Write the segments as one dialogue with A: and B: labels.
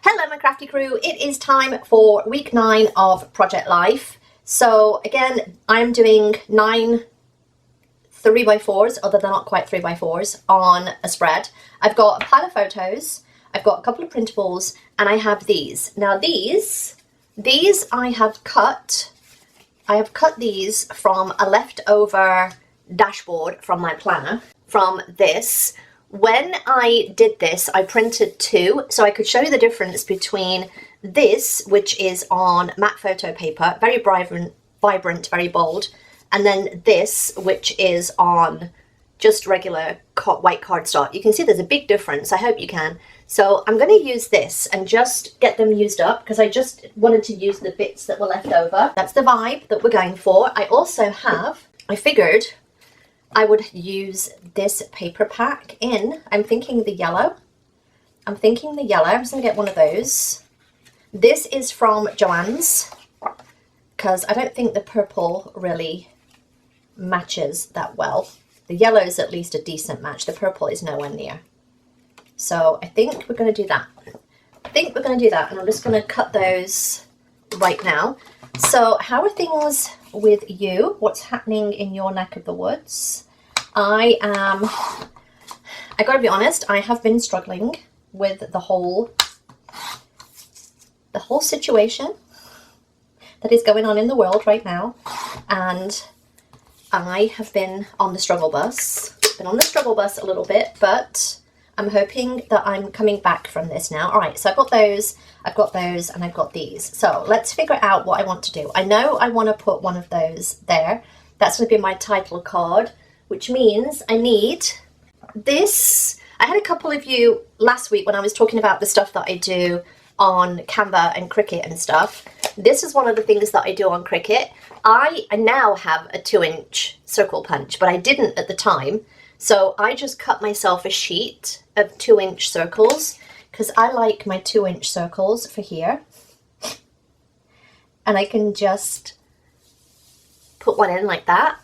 A: Hello my crafty crew, it is time for week 9 of Project Life. So again, I'm doing 9 3x4s, although they're not quite 3x4s, on a spread. I've got a pile of photos, I've got a couple of printables, and I have these. Now these I have cut these from a leftover dashboard from my planner, from this. When I did this, I printed 2, so I could show you the difference between this, which is on matte photo paper, very vibrant, very bold, and then this, which is on just regular white cardstock. You can see there's a big difference. I hope you can. So I'm going to use this and just get them used up, because I just wanted to use the bits that were left over. That's the vibe that we're going for. I also have, I figured I would use this paper pack in, I'm thinking the yellow. I'm just going to get one of those. This is from Joann's, because I don't think the purple really matches that well. The yellow is at least a decent match. The purple is nowhere near. So I think we're going to do that. And I'm just going to cut those right now. So how are things with you? What's happening in your neck of the woods? I gotta be honest, I have been struggling with the whole situation that is going on in the world right now, and I have been on the struggle bus. A little bit, but I'm hoping that I'm coming back from this now. All right, so I've got those, and I've got these. So let's figure out what I want to do. I know I want to put one of those there. That's going to be my title card, which means I need this. I had a couple of you last week when I was talking about the stuff that I do on Canva and Cricut and stuff. This is one of the things that I do on Cricut. I now have a 2-inch circle punch, but I didn't at the time. So I just cut myself a sheet of 2-inch circles, because I like my 2-inch circles for here. And I can just put one in like that.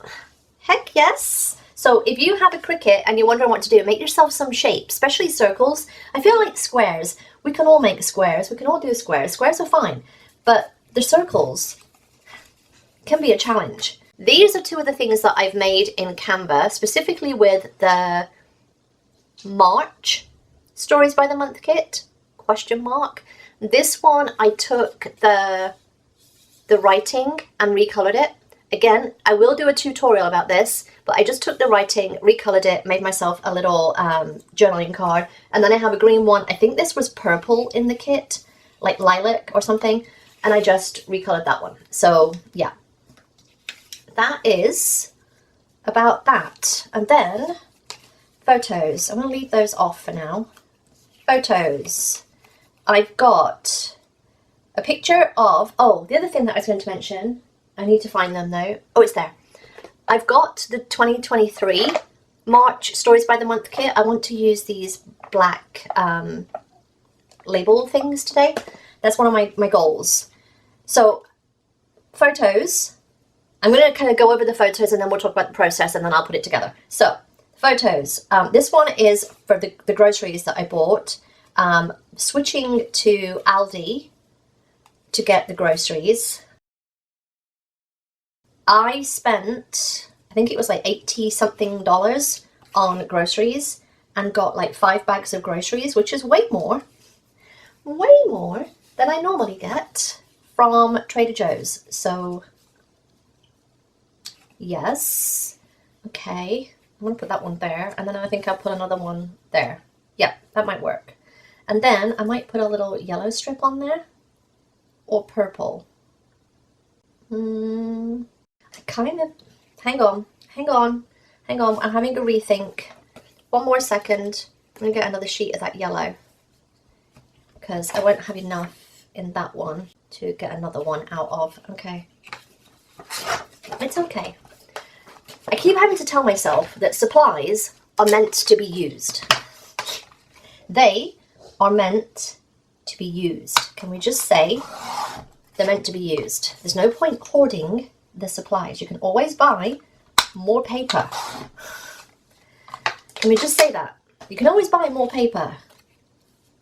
A: Heck yes. So if you have a Cricut and you're wondering what to do, make yourself some shape, especially circles. I feel like squares. We can all make squares. We can all do squares. Squares are fine. But the circles can be a challenge. These are 2 of the things that I've made in Canva, specifically with the March Stories by the Month kit, question mark. This one, I took the writing and recolored it. Again, I will do a tutorial about this, but I just took the writing, recolored it, made myself a little journaling card, and then I have a green one. I think this was purple in the kit, like lilac or something, and I just recolored that one. So yeah, that is about that. And then photos. I'm going to leave those off for now. Photos. I've got a picture of, oh, the other thing that I was going to mention, I need to find them though. Oh, it's there. I've got the 2023 March Stories by the Month kit. I want to use these black label things today. That's one of my goals. So photos, I'm going to kind of go over the photos and then we'll talk about the process and then I'll put it together. So photos, this one is for the groceries that I bought. Switching to Aldi to get the groceries. I spent, I think it was like $80 something on groceries and got like 5 bags of groceries, which is way more than I normally get from Trader Joe's. So yes, okay, I'm gonna put that one there, and then I think I'll put another one there. Yeah, that might work. And then I might put a little yellow strip on there, or purple. Kind of, hang on, I'm having a rethink. One more second. I'm gonna get another sheet of that yellow, because I won't have enough in that one to get another one out of. Okay, it's okay. I keep having to tell myself that supplies are meant to be used. They are meant to be used. Can we just say they're meant to be used? There's no point hoarding the supplies. You can always buy more paper. Can we just say that? You can always buy more paper.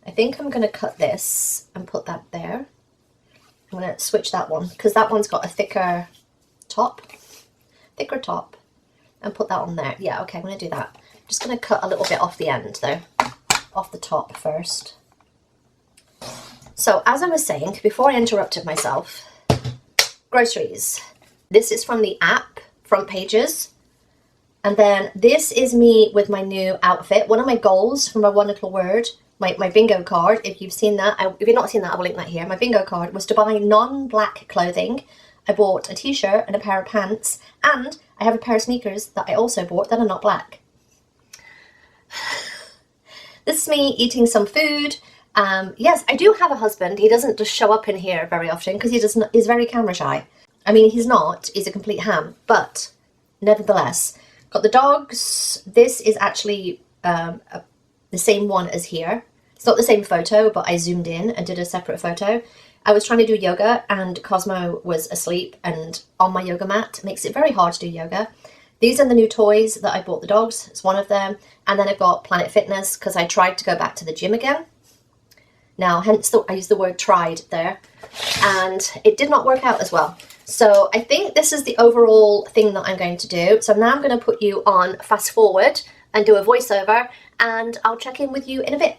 A: I think I'm going to cut this and put that there. I'm going to switch that one because that one's got a thicker top, and put that on there. Yeah, okay, I'm going to do that. Just going to cut a little bit off the end though, off the top first. So as I was saying, before I interrupted myself, groceries. This is from the app, Front Pages. And then this is me with my new outfit. One of my goals from my wonderful word, my bingo card, if you've seen that, if you've not seen that, I will link that here. My bingo card was to buy non-black clothing. I bought a t-shirt and a pair of pants, and I have a pair of sneakers that I also bought that are not black. This is me eating some food. Yes, I do have a husband. He doesn't just show up in here very often because he's very camera shy. I mean, he's a complete ham, but nevertheless, got the dogs. This is actually the same one as here. It's not the same photo, but I zoomed in and did a separate photo. I was trying to do yoga and Cosmo was asleep and on my yoga mat. It makes it very hard to do yoga. These are the new toys that I bought the dogs. It's one of them. And then I've got Planet Fitness because I tried to go back to the gym again. Now, hence I used the word tried there. And it did not work out as well. So I think this is the overall thing that I'm going to do. So now I'm going to put you on fast forward and do a voiceover, and I'll check in with you in a bit.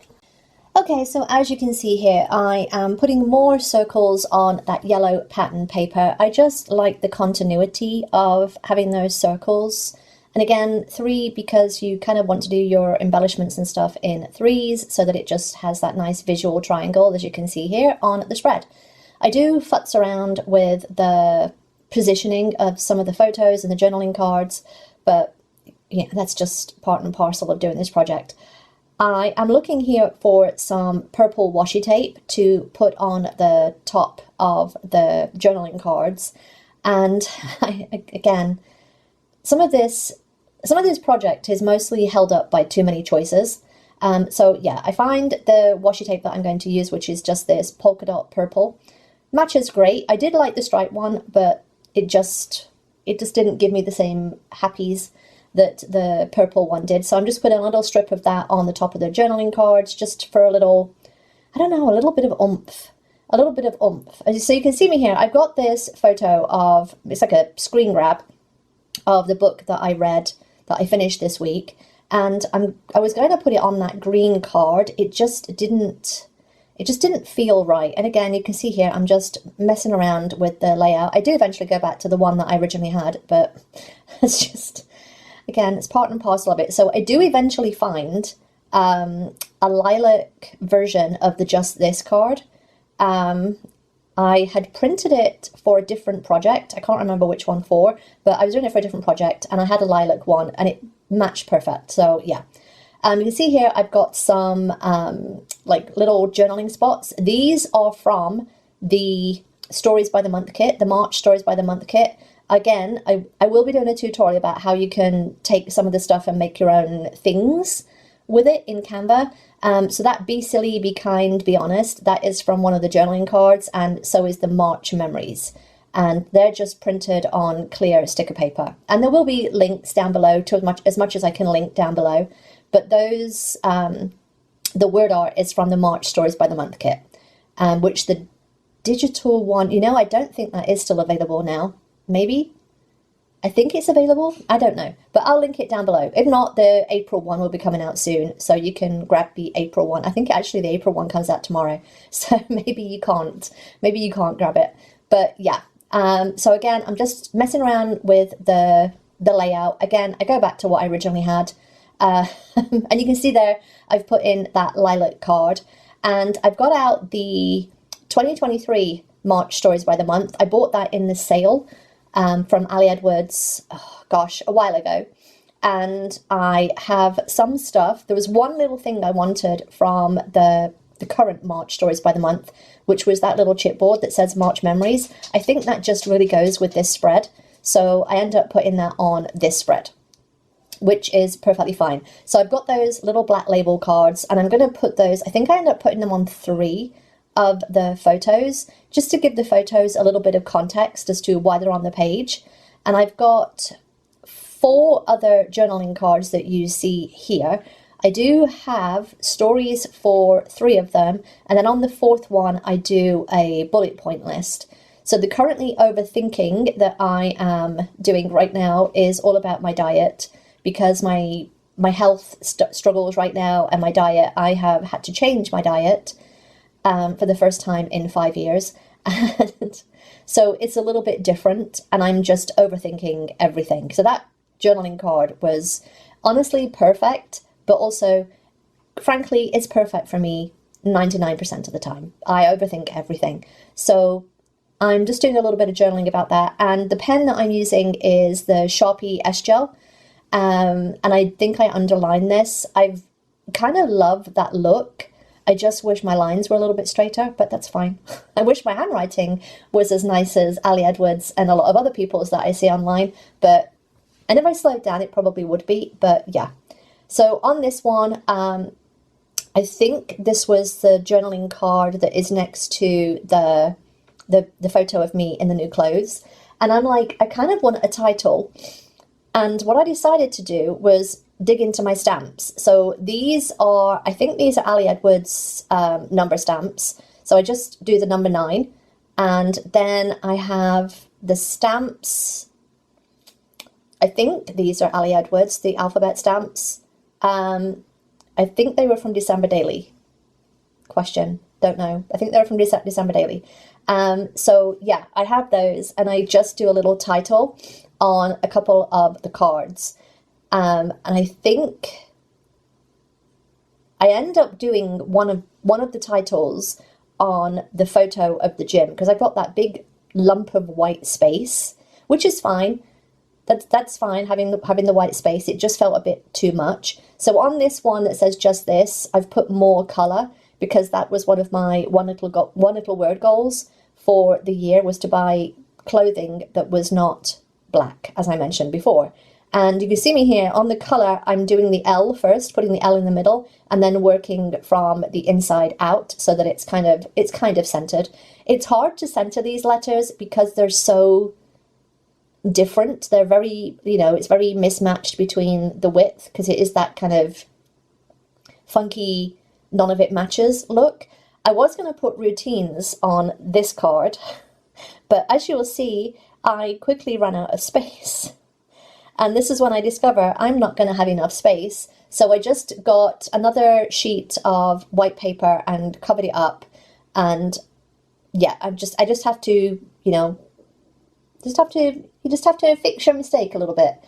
A: Okay, so as you can see here, I am putting more circles on that yellow pattern paper. I just like the continuity of having those circles. And again, 3 because you kind of want to do your embellishments and stuff in 3s so that it just has that nice visual triangle, as you can see here on the spread. I do futz around with the positioning of some of the photos and the journaling cards, but yeah, that's just part and parcel of doing this project. I am looking here for some purple washi tape to put on the top of the journaling cards. And again, some of this project is mostly held up by too many choices. So yeah, I find the washi tape that I'm going to use, which is just this polka dot purple, matches great. I did like the stripe one, but it just didn't give me the same happies that the purple one did. So I'm just putting a little strip of that on the top of the journaling cards just for a little, I don't know, a little bit of oomph. A little bit of oomph. So you can see me here. I've got this photo of, it's like a screen grab of the book that I read, that I finished this week. And I was going to put it on that green card. It just didn't feel right. And again, you can see here, I'm just messing around with the layout. I do eventually go back to the one that I originally had, but it's just, again, it's part and parcel of it. So I do eventually find a lilac version of the Just This card. I had printed it for a different project. I can't remember which one for, but I was doing it for a different project and I had a lilac one and it matched perfect. So yeah. You can see here I've got some like little journaling spots. These are from the Stories by the Month kit, the March Stories by the Month kit. Again, I will be doing a tutorial about how you can take some of the stuff and make your own things with it in Canva. So that Be Silly, Be Kind, Be Honest, that is from one of the journaling cards, and so is the March Memories. And they're just printed on clear sticker paper. And there will be links down below to as much as I can link down below. But those, the word art is from the March Stories by the Month kit, which the digital one, I don't think that is still available now. Maybe? I think it's available. I don't know. But I'll link it down below. If not, the April one will be coming out soon. So you can grab the April one. I think actually the April one comes out tomorrow. So maybe you can't grab it. But yeah. So again, I'm just messing around with the layout. Again, I go back to what I originally had. And you can see there, I've put in that lilac card. And I've got out the 2023 March Stories by the Month. I bought that in the sale. From Ali Edwards, a while ago. And I have some stuff. There was one little thing I wanted from the current March Stories by the Month, which was that little chipboard that says March Memories. I think that just really goes with this spread. So I end up putting that on this spread, which is perfectly fine. So I've got those little black label cards and I'm going to put those, I think I end up putting them on 3 of the photos, just to give the photos a little bit of context as to why they're on the page. And I've got 4 other journaling cards that you see here. I do have stories for 3 of them, and then on the 4th one I do a bullet point list. So the currently overthinking that I am doing right now is all about my diet, because my health struggles right now and my diet. I have had to change my diet for the first time in 5 years. And so it's a little bit different, and I'm just overthinking everything. So that journaling card was honestly perfect, but also, frankly, it's perfect for me 99% of the time. I overthink everything. So I'm just doing a little bit of journaling about that. And the pen that I'm using is the Sharpie S-Gel. And I think I underlined this. I've kind of loved that look. I just wish my lines were a little bit straighter, but that's fine. I wish my handwriting was as nice as Ali Edwards and a lot of other people's that I see online, but and if I slowed down, it probably would be, but yeah. So on this one, I think this was the journaling card that is next to the photo of me in the new clothes. And I'm like, I kind of want a title. And what I decided to do was dig into my stamps. So these are, I think these are Ali Edwards number stamps. So I just do the number 9. And then I have the stamps. I think these are Ali Edwards, the alphabet stamps. I think they were from December Daily. Question, don't know. I think they were from December Daily. So yeah, I have those, and I just do a little title on a couple of the cards. And I think I end up doing one of the titles on the photo of the gym, because I've got that big lump of white space, which is fine. That's fine, having the white space. It just felt a bit too much. So on this one that says just this, I've put more color, because that was one of my one little word goals for the year, was to buy clothing that was not black, as I mentioned before. And you can see me here on the color, I'm doing the L first, putting the L in the middle, and then working from the inside out so that it's kind of centered. It's hard to center these letters because they're so different. They're very, it's very mismatched between the width, because it is that kind of funky, none of it matches look. I was going to put routines on this card, but as you will see, I quickly ran out of space. And this is when I discover I'm not going to have enough space. So I just got another sheet of white paper and covered it up. And yeah, I just have to, you just have to fix your mistake a little bit.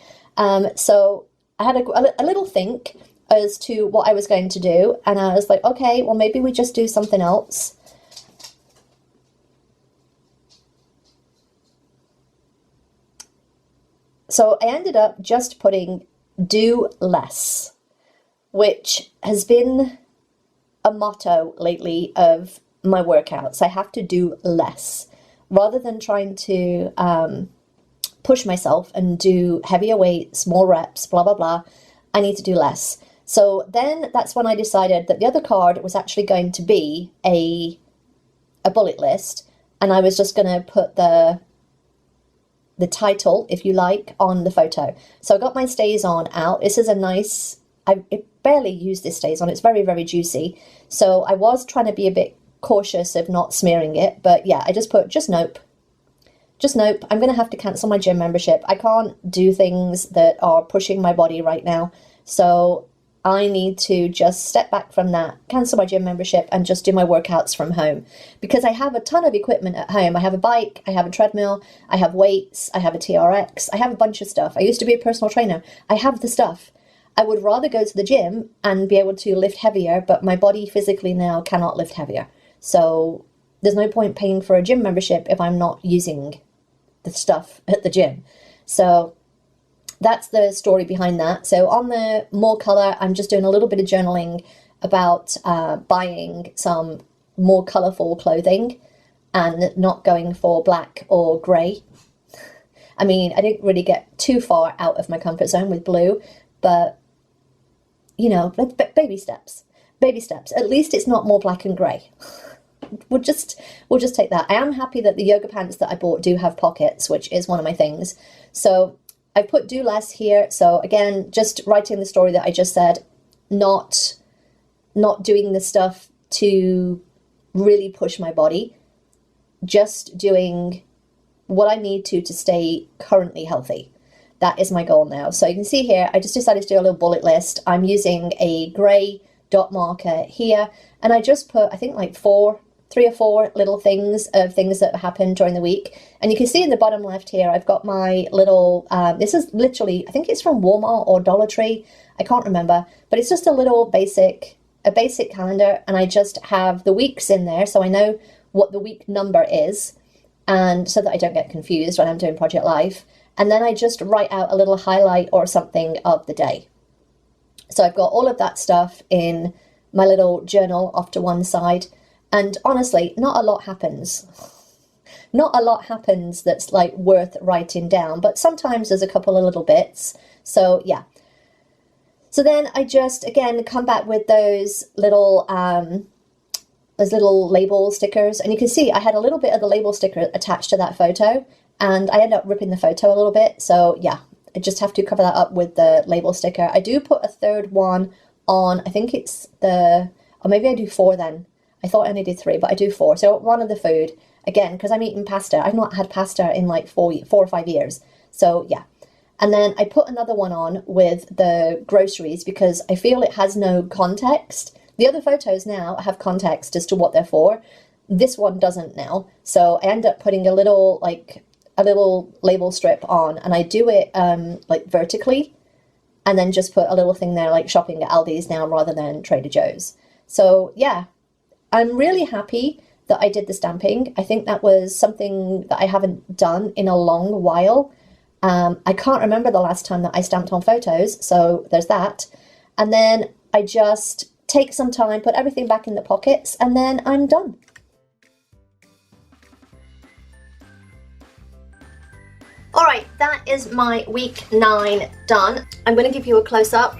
A: So I had a little think as to what I was going to do. And I was like, okay, well, maybe we just do something else. So I ended up just putting do less, which has been a motto lately of my workouts. I have to do less. Rather than trying to push myself and do heavier weights, more reps, blah, blah, blah, I need to do less. So then that's when I decided that the other card was actually going to be a bullet list, and I was just going to put the title, if you like, on the photo. So I got my Stays On out. This is a nice, I barely use this Stays On. It's very, very juicy. So I was trying to be a bit cautious of not smearing it, but yeah, I just put just nope. Just nope. I'm going to have to cancel my gym membership. I can't do things that are pushing my body right now. So I need to just step back from that, cancel my gym membership, and just do my workouts from home. Because I have a ton of equipment at home. I have a bike, I have a treadmill, I have weights, I have a TRX, I have a bunch of stuff. I used to be a personal trainer. I have the stuff. I would rather go to the gym and be able to lift heavier, but my body physically now cannot lift heavier. So there's no point paying for a gym membership if I'm not using the stuff at the gym. So that's the story behind that. So on the more color, I'm just doing a little bit of journaling about buying some more colorful clothing and not going for black or gray. I mean, I didn't really get too far out of my comfort zone with blue, but baby steps. Baby steps. At least it's not more black and gray. We'll just take that. I am happy that the yoga pants that I bought do have pockets, which is one of my things. So I put do less here. So again, just writing the story that I just said, not doing the stuff to really push my body, just doing what I need to stay currently healthy. That is my goal now. So you can see here, I just decided to do a little bullet list. I'm using a grey dot marker here, and I just put, I think like 3 or 4 little things that happened during the week. And you can see in the bottom left here, I've got my little, this is literally, I think it's from Walmart or Dollar Tree, I can't remember, but it's just a little basic calendar, and I just have the weeks in there so I know what the week number is, and so that I don't get confused when I'm doing Project Life. And then I just write out a little highlight or something of the day. So I've got all of that stuff in my little journal off to one side. And honestly, not a lot happens. Not a lot happens that's like worth writing down, but sometimes there's a couple of little bits. So yeah. So then I just, again, come back with those little label stickers. And you can see I had a little bit of the label sticker attached to that photo, and I ended up ripping the photo a little bit. So yeah, I just have to cover that up with the label sticker. I do put a third one on, I think it's or maybe I do 4 then. I thought I only did 3, but I do 4. So one of the food, again, because I'm eating pasta. I've not had pasta in like 4 or 5 years. So yeah. And then I put another one on with the groceries because I feel it has no context. The other photos now have context as to what they're for. This one doesn't now. So I end up putting a little label strip on, and I do it like vertically, and then just put a little thing there like shopping at Aldi's now rather than Trader Joe's. So yeah, I'm really happy that I did the stamping. I think that was something that I haven't done in a long while. I can't remember the last time that I stamped on photos, so there's that. And then I just take some time, put everything back in the pockets, and then I'm done. All right, that is my week 9 done. I'm going to give you a close-up.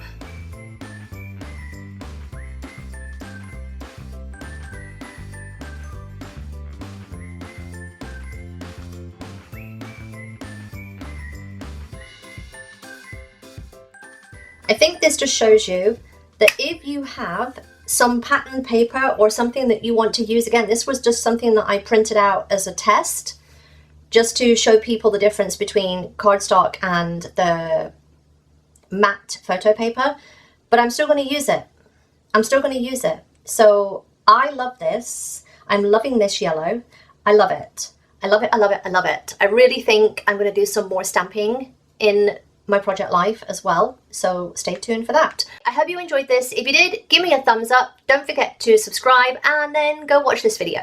A: I think this just shows you that if you have some pattern paper or something that you want to use, again, this was just something that I printed out as a test, just to show people the difference between cardstock and the matte photo paper, but I'm still going to use it. I'm still going to use it. So I love this. I'm loving this yellow. I love it. I love it. I love it. I love it. I really think I'm going to do some more stamping in my Project Life as well, so stay tuned for that. I hope you enjoyed this. If you did, give me a thumbs up. Don't forget to subscribe, and then go watch this video.